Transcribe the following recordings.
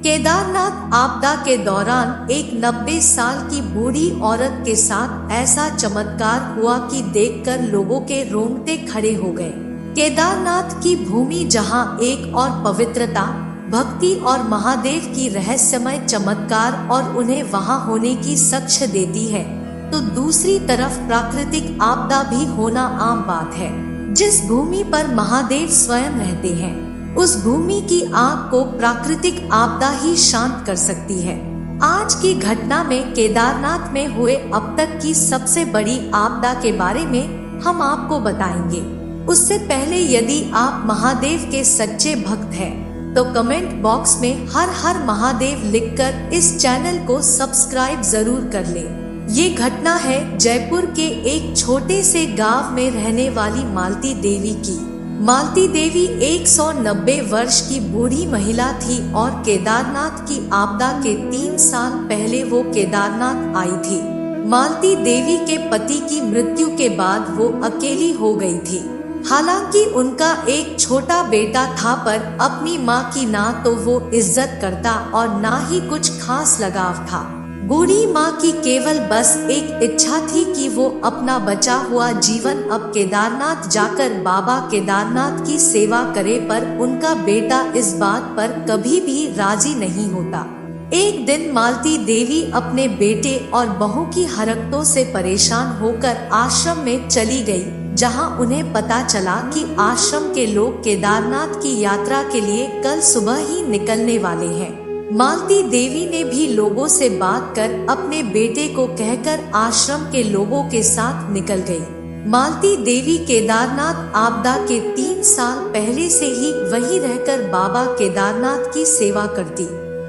केदारनाथ आपदा के दौरान एक 90 साल की बूढ़ी औरत के साथ ऐसा चमत्कार हुआ कि देखकर लोगों के रोंगटे खड़े हो गए। केदारनाथ की भूमि जहां एक और पवित्रता, भक्ति और महादेव की रहस्यमय चमत्कार और उन्हें वहां होने की साक्ष्य देती है, तो दूसरी तरफ प्राकृतिक आपदा भी होना आम बात है। जिस भूमि पर महादेव स्वयं रहते हैं, उस भूमि की आग को प्राकृतिक आपदा ही शांत कर सकती है। आज की घटना में केदारनाथ में हुए अब तक की सबसे बड़ी आपदा के बारे में हम आपको बताएंगे। उससे पहले यदि आप महादेव के सच्चे भक्त हैं, तो कमेंट बॉक्स में हर हर महादेव लिखकर इस चैनल को सब्सक्राइब जरूर कर लें। ये घटना है जयपुर के एक छोटे से गांव में रहने वाली मालती देवी की। मालती देवी 190 वर्ष की बूढ़ी महिला थी और केदारनाथ की आपदा के 3 साल पहले वो केदारनाथ आई थी। मालती देवी के पति की मृत्यु के बाद वो अकेली हो गई थी। हालांकि उनका एक छोटा बेटा था, पर अपनी माँ की ना तो वो इज्जत करता और ना ही कुछ खास लगाव था। बूढ़ी माँ की केवल बस एक इच्छा थी कि वो अपना बचा हुआ जीवन अब केदारनाथ जाकर बाबा केदारनाथ की सेवा करे, पर उनका बेटा इस बात पर कभी भी राजी नहीं होता। एक दिन मालती देवी अपने बेटे और बहू की हरकतों से परेशान होकर आश्रम में चली गई, जहां उन्हें पता चला कि आश्रम के लोग केदारनाथ की यात्रा के लिए कल सुबह ही निकलने वाले हैं। मालती देवी ने भी लोगों से बात कर अपने बेटे को कहकर आश्रम के लोगों के साथ निकल गई। मालती देवी केदारनाथ आपदा के 3 साल पहले से ही वहीं रहकर बाबा केदारनाथ की सेवा करती।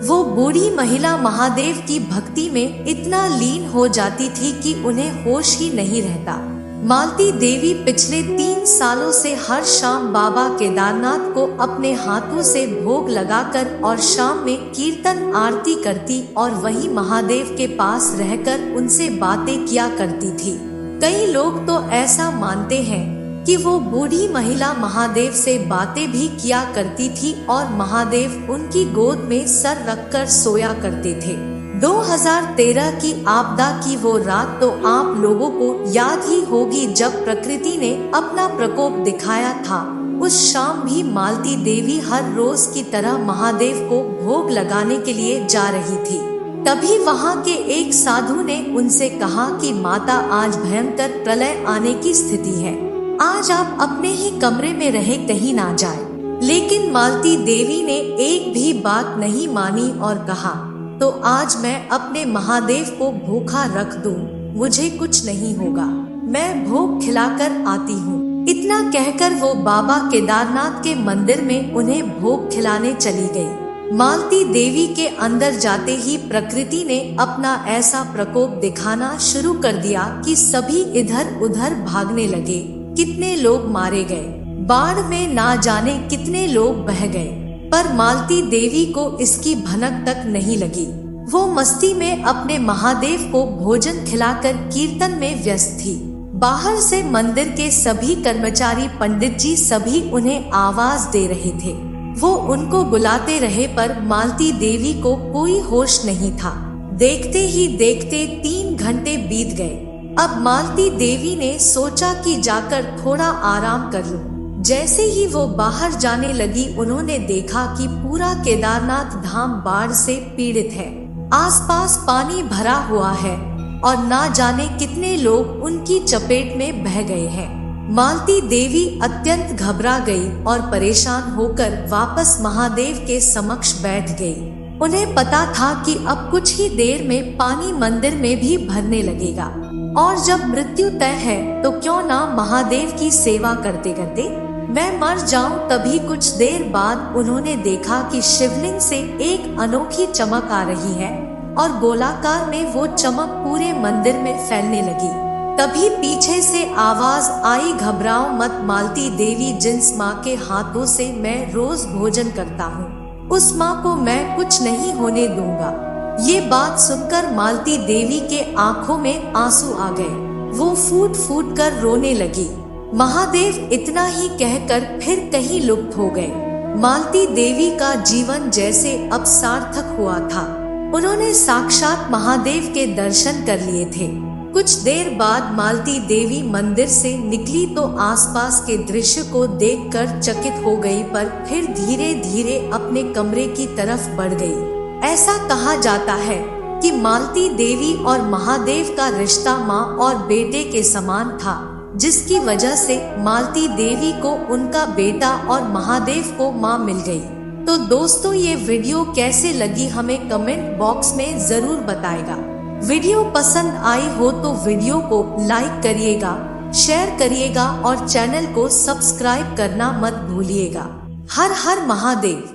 वो बूढ़ी महिला महादेव की भक्ति में इतना लीन हो जाती थी कि उन्हें होश ही नहीं रहता। मालती देवी पिछले 3 सालों से हर शाम बाबा केदारनाथ को अपने हाथों से भोग लगाकर और शाम में कीर्तन आरती करती और वही महादेव के पास रहकर उनसे बातें किया करती थी। कई लोग तो ऐसा मानते हैं कि वो बूढ़ी महिला महादेव से बातें भी किया करती थी और महादेव उनकी गोद में सर रखकर सोया करते थे। 2013 की आपदा की वो रात तो आप लोगों को याद ही होगी, जब प्रकृति ने अपना प्रकोप दिखाया था। उस शाम भी मालती देवी हर रोज की तरह महादेव को भोग लगाने के लिए जा रही थी। तभी वहां के एक साधु ने उनसे कहा कि माता, आज भयंकर प्रलय आने की स्थिति है, आज आप अपने ही कमरे में रहे, कहीं ना जाए। लेकिन मालती देवी ने एक भी बात नहीं मानी और कहा, तो आज मैं अपने महादेव को भूखा रख दूं, मुझे कुछ नहीं होगा, मैं भोग खिलाकर आती हूँ। इतना कहकर वो बाबा केदारनाथ के मंदिर में उन्हें भोग खिलाने चली गई। मालती देवी के अंदर जाते ही प्रकृति ने अपना ऐसा प्रकोप दिखाना शुरू कर दिया कि सभी इधर उधर भागने लगे। कितने लोग मारे गए, बाढ़ में ना जाने कितने लोग बह गए, पर मालती देवी को इसकी भनक तक नहीं लगी। वो मस्ती में अपने महादेव को भोजन खिलाकर कीर्तन में व्यस्त थी। बाहर से मंदिर के सभी कर्मचारी, पंडित जी सभी उन्हें आवाज दे रहे थे। वो उनको बुलाते रहे, पर मालती देवी को कोई होश नहीं था। देखते ही देखते 3 घंटे बीत गए। अब मालती देवी ने सोचा कि जाकर थोड़ा आराम कर लूं। जैसे ही वो बाहर जाने लगी, उन्होंने देखा कि पूरा केदारनाथ धाम बाढ़ से पीड़ित है। आसपास पानी भरा हुआ है और ना जाने कितने लोग उनकी चपेट में बह गए हैं। मालती देवी अत्यंत घबरा गई और परेशान होकर वापस महादेव के समक्ष बैठ गई। उन्हें पता था कि अब कुछ ही देर में पानी मंदिर में भी भरने लगेगा और जब मृत्यु तय है तो क्यों ना महादेव की सेवा करते करते मैं मर जाऊं। तभी कुछ देर बाद उन्होंने देखा कि शिवलिंग से एक अनोखी चमक आ रही है और गोलाकार में वो चमक पूरे मंदिर में फैलने लगी। तभी पीछे से आवाज आई, घबराओ मत मालती देवी, जिस माँ के हाथों से मैं रोज भोजन करता हूँ, उस माँ को मैं कुछ नहीं होने दूंगा। ये बात सुनकर मालती देवी के आंखों में आंसू आ गए। वो फूट फूट कर रोने लगी। महादेव इतना ही कहकर फिर कहीं लुप्त हो गए। मालती देवी का जीवन जैसे अब सार्थक हुआ था। उन्होंने साक्षात महादेव के दर्शन कर लिए थे। कुछ देर बाद मालती देवी मंदिर से निकली तो आसपास के दृश्य को देखकर चकित हो गई, पर फिर धीरे धीरे अपने कमरे की तरफ बढ़ गई। ऐसा कहा जाता है कि मालती देवी और महादेव का रिश्ता माँ और बेटे के समान था, जिसकी वजह से मालती देवी को उनका बेटा और महादेव को माँ मिल गई। तो दोस्तों, ये वीडियो कैसे लगी हमें कमेंट बॉक्स में जरूर बताएगा। वीडियो पसंद आई हो तो वीडियो को लाइक करिएगा, शेयर करिएगा और चैनल को सब्सक्राइब करना मत भूलिएगा। हर हर महादेव।